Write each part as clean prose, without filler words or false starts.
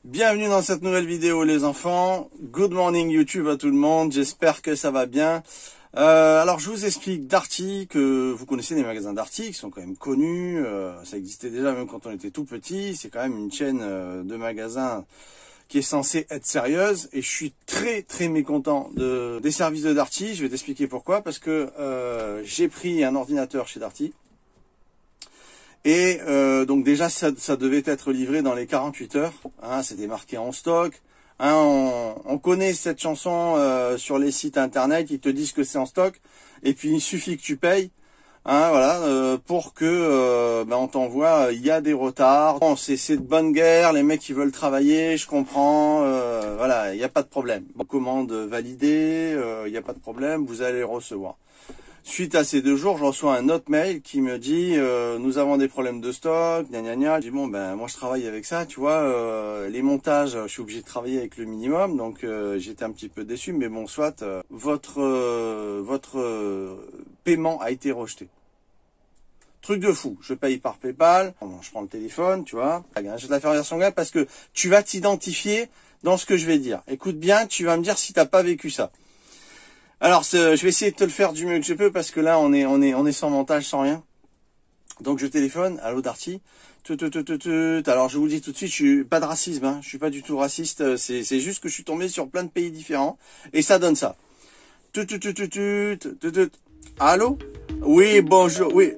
Bienvenue dans cette nouvelle vidéo les enfants. Good morning YouTube à tout le monde, j'espère que ça va bien. Alors je vous explique Darty, que vous connaissez les magasins Darty qui sont quand même connus, ça existait déjà même quand on était tout petit, c'est quand même une chaîne de magasins qui est censée être sérieuse et je suis très mécontent des services de Darty. Je vais t'expliquer pourquoi, parce que j'ai pris un ordinateur chez Darty. Et donc déjà ça devait être livré dans les 48 heures, hein, c'était marqué en stock. Hein, on connaît cette chanson sur les sites internet, ils te disent que c'est en stock, et puis il suffit que tu payes, hein, voilà, pour que on t'envoie. Il y a des retards, bon, c'est de bonne guerre, les mecs ils veulent travailler, je comprends, voilà, il n'y a pas de problème. Commande validée, il n'y a pas de problème, vous allez les recevoir. Suite à ces 2 jours, je reçois un autre mail qui me dit nous avons des problèmes de stock, gna gna gna. Je dis bon ben moi je travaille avec ça, tu vois, les montages, je suis obligé de travailler avec le minimum, donc j'étais un petit peu déçu, mais bon soit votre paiement a été rejeté. Truc de fou, je paye par PayPal, je prends le téléphone, tu vois, je vais te la faire version gars parce que tu vas t'identifier dans ce que je vais dire. Écoute bien, tu vas me dire si t'as pas vécu ça. Alors, je vais essayer de te le faire du mieux que je peux parce que là, on est sans montage, sans rien. Donc, je téléphone. Allô, Darty. Alors, je vous dis tout de suite, je suis pas de racisme, hein. Je suis pas du tout raciste. C'est juste que je suis tombé sur plein de pays différents et ça donne ça. Allô? Oui, bonjour. Oui.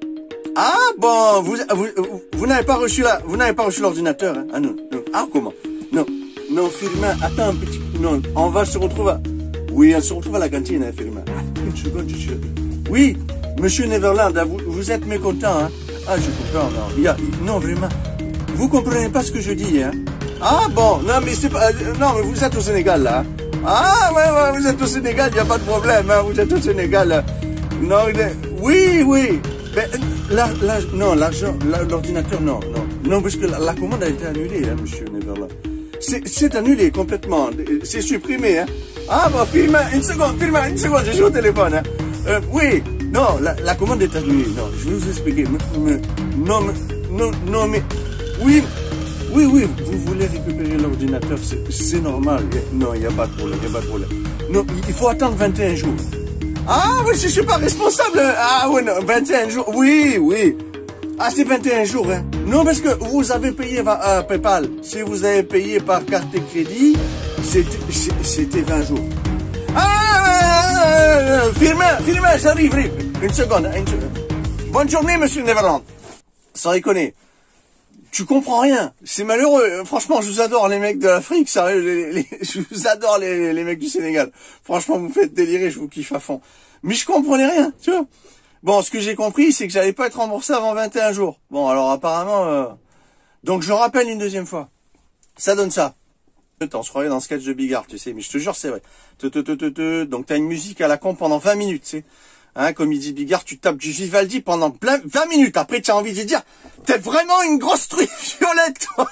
Ah bon, vous n'avez pas reçu l'ordinateur, hein? Ah non. Ah comment? Non, Firmin, attends un petit. Non, on va se retrouver. Oui, on se retrouve à la cantine, hein, Firmin. Une seconde, je suis... Oui, monsieur Neverland, vous êtes mécontent, hein? Ah, je comprends, non. Non, vraiment. Vous comprenez pas ce que je dis, hein? Ah, bon, non, mais c'est pas... non, mais vous êtes au Sénégal, là. Ah, ouais, vous êtes au Sénégal, il n'y a pas de problème, hein, vous êtes au Sénégal, là. Non, oui. Ben, non, l'argent, l'ordinateur, non. Non, parce que la commande a été annulée, hein, monsieur Neverland. C'est annulé complètement, c'est supprimé, hein. Ah bon, Firmin, une seconde, je suis au téléphone, hein. Oui, non, la commande est annulée, non, je vais vous expliquer, non, mais, oui, vous voulez récupérer l'ordinateur, c'est normal, non, il n'y a pas de problème, non, il faut attendre 21 jours. Ah oui, je suis pas responsable, ah oui, non, 21 jours, oui. Ah, c'est 21 jours, hein. Non, parce que vous avez payé PayPal. Si vous avez payé par carte de crédit, c'était 20 jours. Ah, Firmin, j'arrive. Une seconde. Bonne journée, monsieur Neverland. Sans déconner. Tu comprends rien. C'est malheureux. Franchement, je vous adore, les mecs de l'Afrique. Sérieux, je vous adore, les mecs du Sénégal. Franchement, vous me faites délirer, je vous kiffe à fond. Mais je comprenais rien, tu vois. Bon, ce que j'ai compris, c'est que j'allais pas être remboursé avant 21 jours. Bon, alors apparemment... Donc je rappelle une deuxième fois. Ça donne ça. On se croirait dans le sketch de Bigard, tu sais, mais je te jure, c'est vrai. Donc t'as une musique à la con pendant 20 minutes, tu sais. Hein, comme il dit Bigard, tu tapes du Vivaldi pendant 20 minutes. Après, tu as envie de dire, t'es vraiment une grosse truie violette, toi.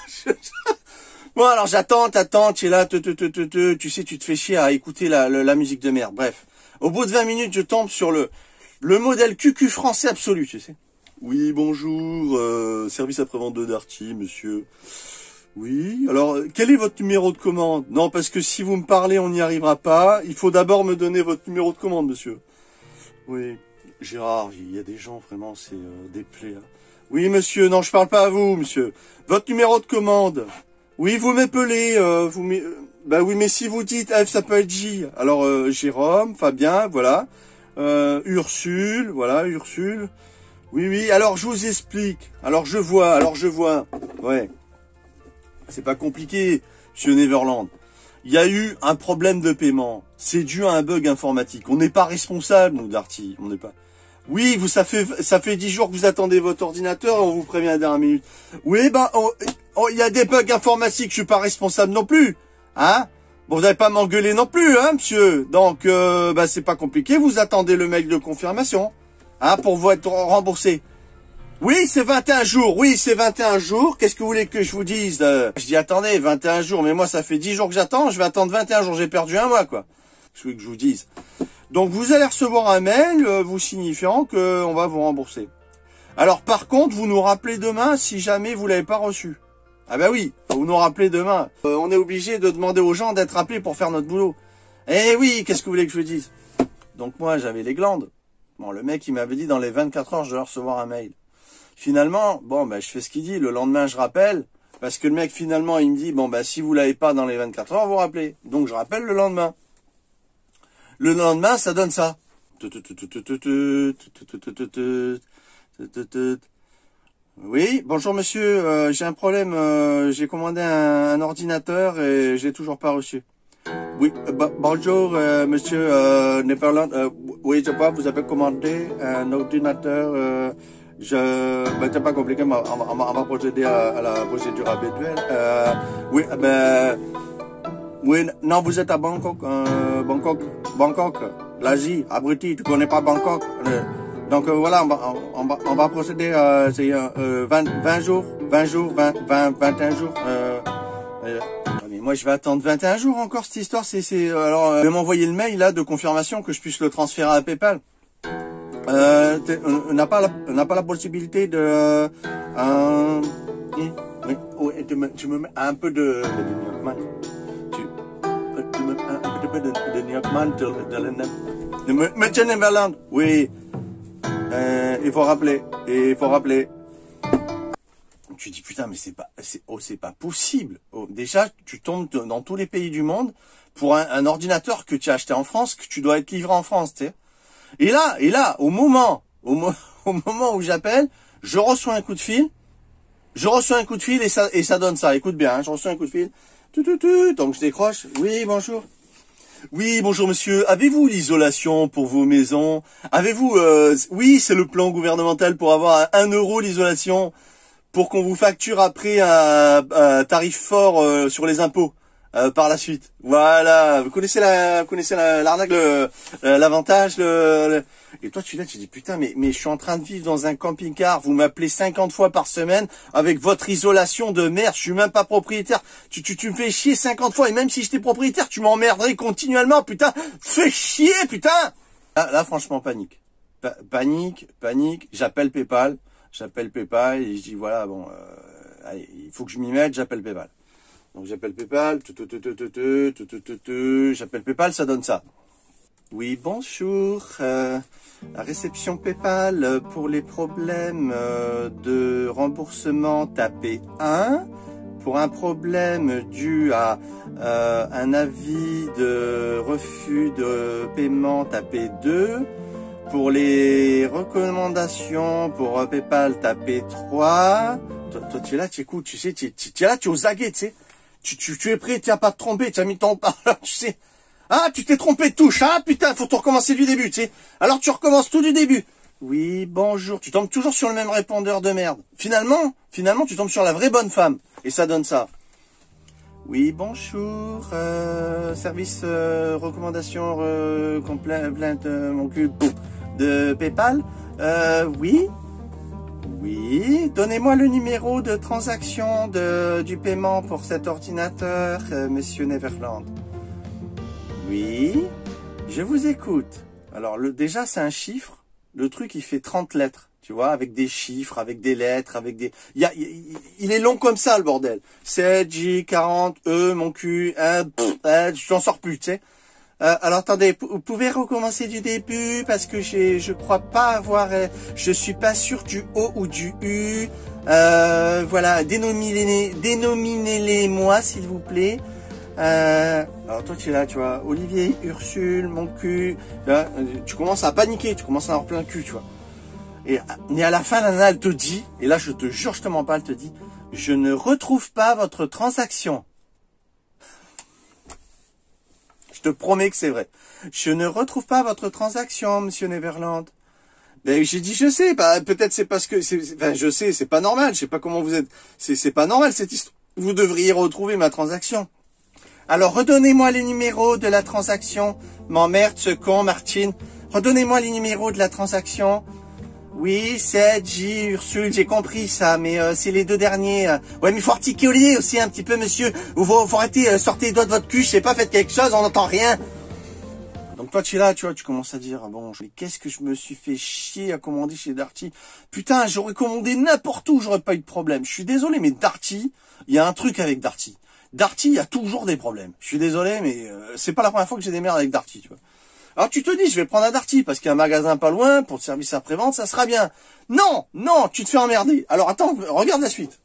Bon, alors j'attends, tu es là, tu sais, tu te fais chier à écouter la musique de merde. Bref. Au bout de 20 minutes, je tombe sur le modèle QQ français absolu, tu sais. Oui, bonjour, service après-vente de Darty, monsieur. Oui, alors, quel est votre numéro de commande? Non, parce que si vous me parlez, on n'y arrivera pas. Il faut d'abord me donner votre numéro de commande, monsieur. Oui, Gérard, il y a des gens, vraiment, c'est des plaies. Hein. Oui, monsieur, non, je parle pas à vous, monsieur. Votre numéro de commande. Oui, vous m'appelez, bah oui, mais si vous dites F, ça peut être J. Alors, Jérôme, Fabien, voilà. Ursule, voilà, Ursule. Oui, alors je vous explique. Alors je vois. Ouais. C'est pas compliqué, monsieur Neverland. Il y a eu un problème de paiement. C'est dû à un bug informatique. On n'est pas responsable, nous, Darty. On n'est pas. Oui, ça fait 10 jours que vous attendez votre ordinateur, on vous prévient à la dernière minute. Oui, il y a des bugs informatiques, je suis pas responsable non plus. Hein? Bon, vous n'allez pas m'engueuler non plus, hein, monsieur. Donc, c'est pas compliqué. Vous attendez le mail de confirmation, hein, pour vous être remboursé. Oui, c'est 21 jours. Oui, c'est 21 jours. Qu'est-ce que vous voulez que je vous dise? Je dis, attendez, 21 jours. Mais moi, ça fait 10 jours que j'attends. Je vais attendre 21 jours. J'ai perdu un mois, quoi. Qu'est-ce que vous voulez que je vous dise? Donc, vous allez recevoir un mail vous signifiant qu'on va vous rembourser. Alors, par contre, vous nous rappelez demain si jamais vous l'avez pas reçu. Ah bah oui, faut nous rappeler demain. On est obligé de demander aux gens d'être appelés pour faire notre boulot. Eh oui, qu'est-ce que vous voulez que je vous dise? Donc moi, j'avais les glandes. Bon, le mec, il m'avait dit dans les 24 heures, je dois recevoir un mail. Finalement, bon, bah, je fais ce qu'il dit. Le lendemain, je rappelle. Parce que le mec, finalement, il me dit, bon, bah, si vous l'avez pas dans les 24 heures, vous rappelez. Donc, je rappelle le lendemain. Le lendemain, ça donne ça. Oui, bonjour monsieur, j'ai un problème, j'ai commandé un ordinateur et j'ai toujours pas reçu. Oui, bonjour monsieur Neverland, oui je vois, vous avez commandé un ordinateur, c'est pas compliqué, on va procéder à la procédure habituelle. Oui, oui, non, vous êtes à Bangkok, Bangkok, l'Asie, abruti, tu connais pas Bangkok. Donc voilà, on va procéder, c'est 21 jours. Mais moi je vais attendre 21 jours encore cette histoire. Alors, je vais m'envoyer le mail là de confirmation que je puisse le transférer à PayPal. On n'a pas la possibilité de. Oui, tu me mets un peu de Monsieur Neverland, oui. Il faut rappeler. Tu dis putain, mais c'est pas possible. Oh, déjà, tu tombes dans tous les pays du monde pour un ordinateur que tu as acheté en France, que tu dois être livré en France, tu sais. Et là, au moment où j'appelle, je reçois un coup de fil. Et ça donne ça. Écoute bien, hein, je reçois un coup de fil. Donc je décroche. Oui, bonjour. Oui, bonjour monsieur. Avez-vous l'isolation pour vos maisons? Avez-vous... oui, c'est le plan gouvernemental pour avoir à 1 euro l'isolation, pour qu'on vous facture après un tarif fort sur les impôts par la suite. Voilà, vous connaissez l'arnaque, l'avantage, Et toi, tu dis putain, mais je suis en train de vivre dans un camping-car, vous m'appelez 50 fois par semaine avec votre isolation de merde, je suis même pas propriétaire. Tu me fais chier 50 fois, et même si j'étais propriétaire, tu m'emmerderais continuellement, putain, fais chier, putain. Là franchement, panique. Panique, j'appelle PayPal et je dis voilà, bon, allez, il faut que je m'y mette, j'appelle PayPal. Donc j'appelle PayPal, j'appelle PayPal, ça donne ça. Oui, bonjour, la réception PayPal, pour les problèmes de remboursement, tapez 1. Pour un problème dû à un avis de refus de paiement, tapez 2. Pour les recommandations pour PayPal, tapez 3. Toi, tu es là, tu écoutes, tu sais, tu es là, tu es aux aguets, tu sais. Tu es prêt, tu n'as pas te tromper, tu as mis ton parleur, tu sais. Ah, tu t'es trompé de touche, ah putain, faut tout recommencer du début, tu sais. Alors tu recommences tout du début. Oui, bonjour. Tu tombes toujours sur le même répondeur de merde. Finalement, tu tombes sur la vraie bonne femme. Et ça donne ça. Oui, bonjour. Service recommandation complainte mon cul de PayPal. Oui. Oui, donnez-moi le numéro de transaction du paiement pour cet ordinateur, monsieur Neverland. Oui, je vous écoute. Alors, déjà, c'est un chiffre. Le truc, il fait 30 lettres, tu vois, avec des chiffres, avec des lettres, avec des... Il est long comme ça, le bordel. 7, J, 40, E, mon cul, je t'en sors plus, tu sais. Alors, attendez, vous pouvez recommencer du début, parce que je crois pas avoir... je suis pas sûr du O ou du U. Voilà, dénominez-les moi, s'il vous plaît. Alors toi tu es là, tu vois, Olivier, Ursule, mon cul, là, tu commences à paniquer, tu commences à avoir plein de cul, tu vois. Et à la fin, la nana, elle te dit, et là je te jure, je te mens pas, elle te dit, je ne retrouve pas votre transaction. Je te promets que c'est vrai. Je ne retrouve pas votre transaction, monsieur Neverland. Ben, j'ai dit, je sais, bah, peut-être c'est parce que, enfin, je sais, c'est pas normal, je sais pas comment vous êtes, c'est pas normal cette histoire. Vous devriez retrouver ma transaction. Alors, redonnez-moi les numéros de la transaction. M'emmerde ce con, Martine. Redonnez-moi les numéros de la transaction. Oui, 7, J, Ursule, j'ai compris ça, mais c'est les deux derniers. Ouais, mais il faut articuler aussi un petit peu, monsieur. Faut arrêter, sortez les doigts de votre cul, je sais pas, faites quelque chose, on n'entend rien. Donc toi, tu es là, tu vois, tu commences à dire, ah bon, mais qu'est-ce que je me suis fait chier à commander chez Darty. Putain, j'aurais commandé n'importe où, j'aurais pas eu de problème. Je suis désolé, mais Darty, il y a un truc avec Darty. Darty, il y a toujours des problèmes. Je suis désolé, mais c'est pas la première fois que j'ai des merdes avec Darty, tu vois. Alors tu te dis, je vais prendre un Darty parce qu'il y a un magasin pas loin pour le service après-vente, ça sera bien. Non, non, tu te fais emmerder. Alors attends, regarde la suite.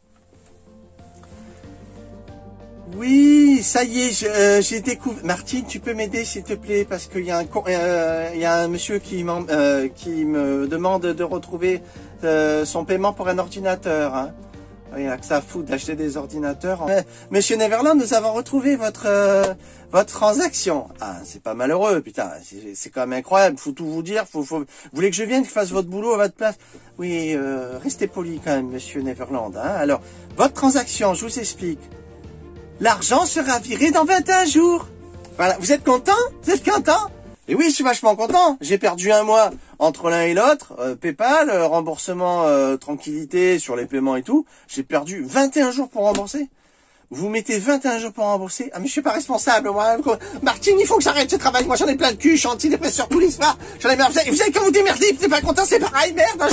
Oui, ça y est, j'ai découvert. Martine, tu peux m'aider s'il te plaît parce qu'il y a un monsieur qui me demande de retrouver son paiement pour un ordinateur. Hein. Il n'y a que ça à foutre d'acheter des ordinateurs. Monsieur Neverland, nous avons retrouvé votre transaction. Ah, c'est pas malheureux, putain. C'est quand même incroyable. Faut tout vous dire. Vous voulez que je vienne, que je fasse votre boulot à votre place? Oui, restez poli quand même, monsieur Neverland. Hein. Alors, votre transaction, je vous explique. L'argent sera viré dans 21 jours. Voilà. Vous êtes content? Vous êtes content? Et oui, je suis vachement content. J'ai perdu un mois entre l'un et l'autre. PayPal, remboursement, tranquillité sur les paiements et tout. J'ai perdu 21 jours pour rembourser. Vous mettez 21 jours pour rembourser. Ah, mais je suis pas responsable, moi. Martine, il faut que j'arrête ce travail. Moi, j'en ai plein de cul. Je suis antidépresseur tous les soirs. J'en ai marre. Vous savez quand vous démerdez, vous n'êtes pas content, c'est pareil. Merde,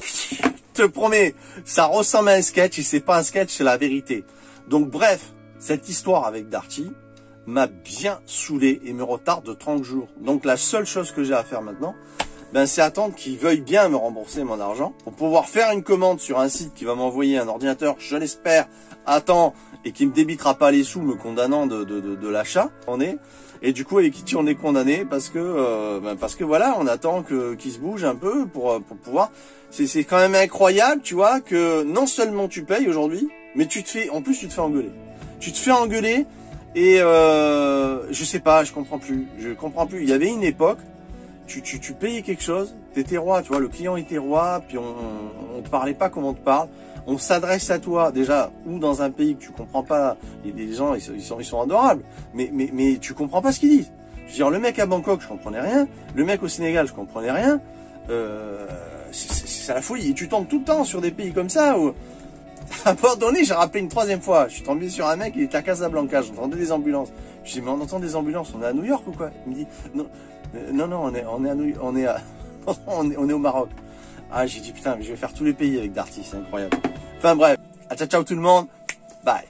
je te promets, ça ressemble à un sketch et c'est pas un sketch, c'est la vérité. Donc bref, cette histoire avec Darty m'a bien saoulé et me retarde de 30 jours. Donc la seule chose que j'ai à faire maintenant, ben, c'est attendre qu'ils veuillent bien me rembourser mon argent pour pouvoir faire une commande sur un site qui va m'envoyer un ordinateur, je l'espère, à temps et qui me débitera pas les sous me condamnant de l'achat. Et du coup, avec qui on est condamné parce que voilà, on attend qu'ils se bougent un peu pour pouvoir. C'est quand même incroyable, tu vois, que non seulement tu payes aujourd'hui, mais en plus tu te fais engueuler. Tu te fais engueuler et je sais pas, je comprends plus. Il y avait une époque, tu payais quelque chose, t'étais roi, tu vois, le client était roi, puis on te parlait pas comme on te parle. On s'adresse à toi déjà ou dans un pays que tu comprends pas. Les gens ils sont adorables, mais tu comprends pas ce qu'ils disent. Je veux dire, le mec à Bangkok, je comprenais rien. Le mec au Sénégal, je comprenais rien. C'est la folie. Et tu tombes tout le temps sur des pays comme ça où à un moment donné, j'ai rappelé une troisième fois. Je suis tombé sur un mec, il était à Casablanca. J'entendais des ambulances. Je dis mais on entend des ambulances. On est à New York ou quoi? Il me dit non, on est au Maroc. Ah, j'ai dit putain, mais je vais faire tous les pays avec Darty, c'est incroyable. Enfin bref, ciao tout le monde, bye.